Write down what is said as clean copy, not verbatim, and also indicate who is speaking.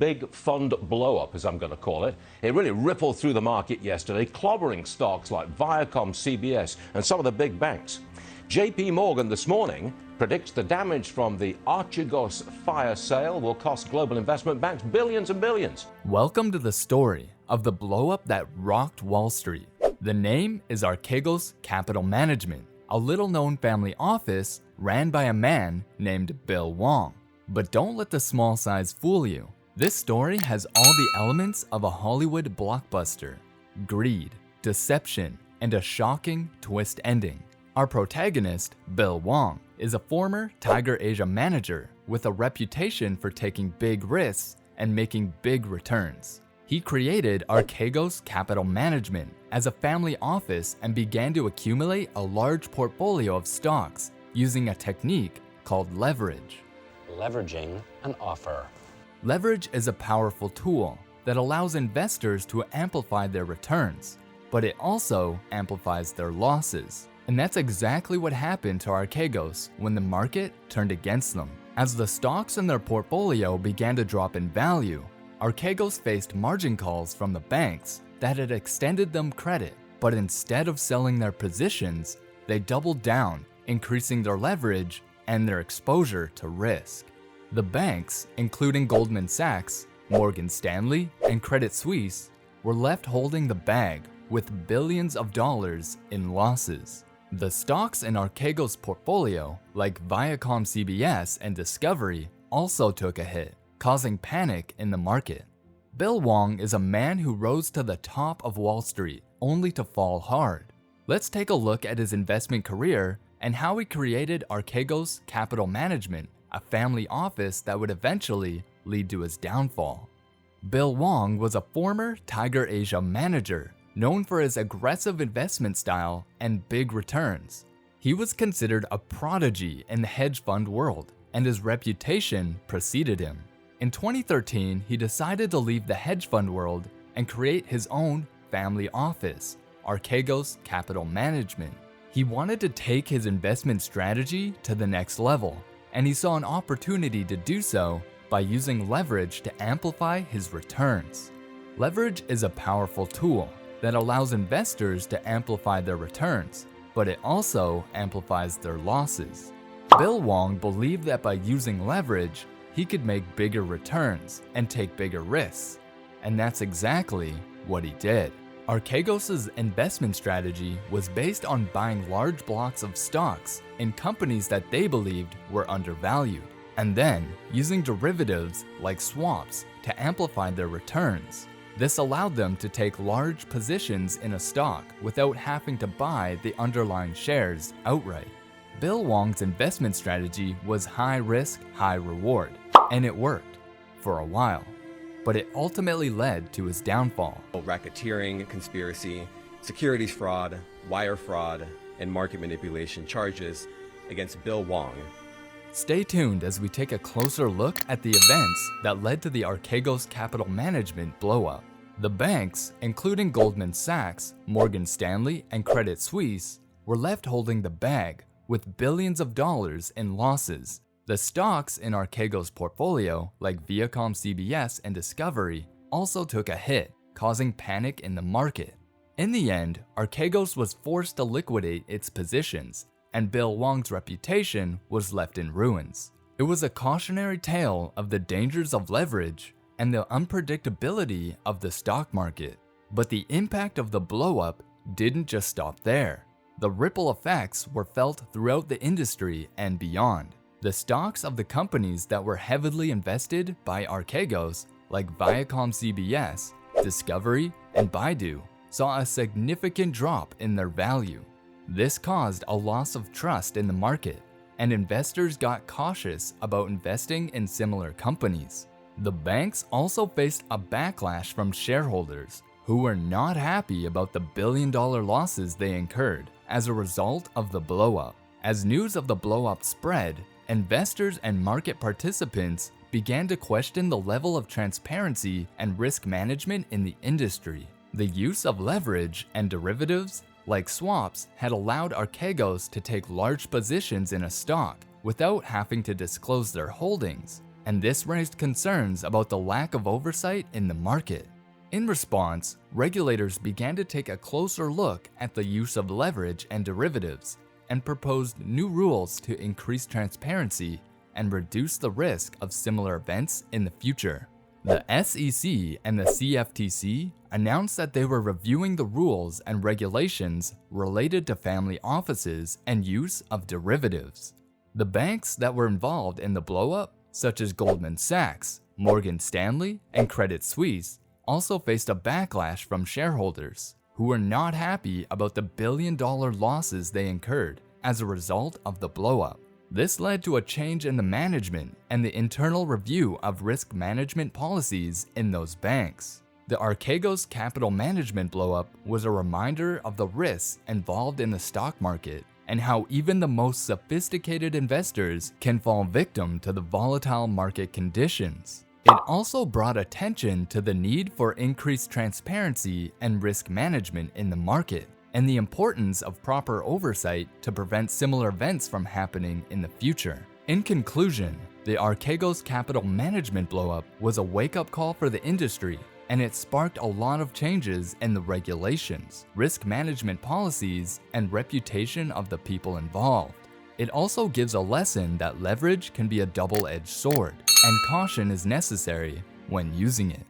Speaker 1: big fund blow-up, as I'm going to call it. It really rippled through the market yesterday, clobbering stocks like Viacom, CBS, and some of the big banks. JP Morgan this morning predicts the damage from the Archegos fire sale will cost global investment banks billions and billions.
Speaker 2: Welcome to the story of the blow-up that rocked Wall Street. The name is Archegos Capital Management, a little-known family office ran by a man named Bill Hwang. But don't let the small size fool you. This story has all the elements of a Hollywood blockbuster: greed, deception, and a shocking twist ending. Our protagonist, Bill Hwang, is a former Tiger Asia manager with a reputation for taking big risks and making big returns. He created Archegos Capital Management as a family office and began to accumulate a large portfolio of stocks using a technique called leverage.
Speaker 3: Leveraging an offer.
Speaker 2: Leverage is a powerful tool that allows investors to amplify their returns, but it also amplifies their losses. And that's exactly what happened to Archegos when the market turned against them. As the stocks in their portfolio began to drop in value, Archegos faced margin calls from the banks that had extended them credit, but instead of selling their positions, they doubled down, increasing their leverage and their exposure to risk. The banks, including Goldman Sachs, Morgan Stanley, and Credit Suisse, were left holding the bag with billions of dollars in losses. The stocks in Archegos' portfolio, like Viacom, CBS, and Discovery, also took a hit, causing panic in the market. Bill Hwang is a man who rose to the top of Wall Street only to fall hard. Let's take a look at his investment career and how he created Archegos Capital Management, a family office that would eventually lead to his downfall. Bill Hwang was a former Tiger Asia manager, known for his aggressive investment style and big returns. He was considered a prodigy in the hedge fund world, and his reputation preceded him. In 2013, he decided to leave the hedge fund world and create his own family office, Archegos Capital Management. He wanted to take his investment strategy to the next level, and he saw an opportunity to do so by using leverage to amplify his returns. Leverage is a powerful tool that allows investors to amplify their returns, but it also amplifies their losses. Bill Hwang believed that by using leverage, he could make bigger returns and take bigger risks, and that's exactly what he did. Archegos' investment strategy was based on buying large blocks of stocks in companies that they believed were undervalued, and then using derivatives like swaps to amplify their returns. This allowed them to take large positions in a stock without having to buy the underlying shares outright. Bill Hwang's investment strategy was high risk, high reward, and it worked for a while, but it ultimately led to his downfall.
Speaker 4: Racketeering, conspiracy, securities fraud, wire fraud, and market manipulation charges against Bill Hwang.
Speaker 2: Stay tuned as we take a closer look at the events that led to the Archegos Capital Management blow-up. The banks, including Goldman Sachs, Morgan Stanley, and Credit Suisse, were left holding the bag with billions of dollars in losses. The stocks in Archegos' portfolio, like Viacom, CBS, and Discovery, also took a hit, causing panic in the market. In the end, Archegos was forced to liquidate its positions, and Bill Hwang's reputation was left in ruins. It was a cautionary tale of the dangers of leverage and the unpredictability of the stock market. But the impact of the blow-up didn't just stop there. The ripple effects were felt throughout the industry and beyond. The stocks of the companies that were heavily invested by Archegos, like Viacom, CBS, Discovery, and Baidu, saw a significant drop in their value. This caused a loss of trust in the market, and investors got cautious about investing in similar companies. The banks also faced a backlash from shareholders who were not happy about the billion-dollar losses they incurred as a result of the blow-up. As news of the blow-up spread, investors and market participants began to question the level of transparency and risk management in the industry. The use of leverage and derivatives, like swaps, had allowed Archegos to take large positions in a stock without having to disclose their holdings. and this raised concerns about the lack of oversight in the market. In response, regulators began to take a closer look at the use of leverage and derivatives and proposed new rules to increase transparency and reduce the risk of similar events in the future. The SEC and the CFTC announced that they were reviewing the rules and regulations related to family offices and use of derivatives. The banks that were involved in the blowup, such as Goldman Sachs, Morgan Stanley, and Credit Suisse, also faced a backlash from shareholders who were not happy about the billion-dollar losses they incurred as a result of the blowup. This led to a change in the management and the internal review of risk management policies in those banks. The Archegos Capital Management blowup was a reminder of the risks involved in the stock market and how even the most sophisticated investors can fall victim to the volatile market conditions. It also brought attention to the need for increased transparency and risk management in the market, and the importance of proper oversight to prevent similar events from happening in the future. In conclusion, the Archegos Capital Management blowup was a wake-up call for the industry, and it sparked a lot of changes in the regulations, risk management policies, and reputation of the people involved. It also gives a lesson that leverage can be a double-edged sword, and caution is necessary when using it.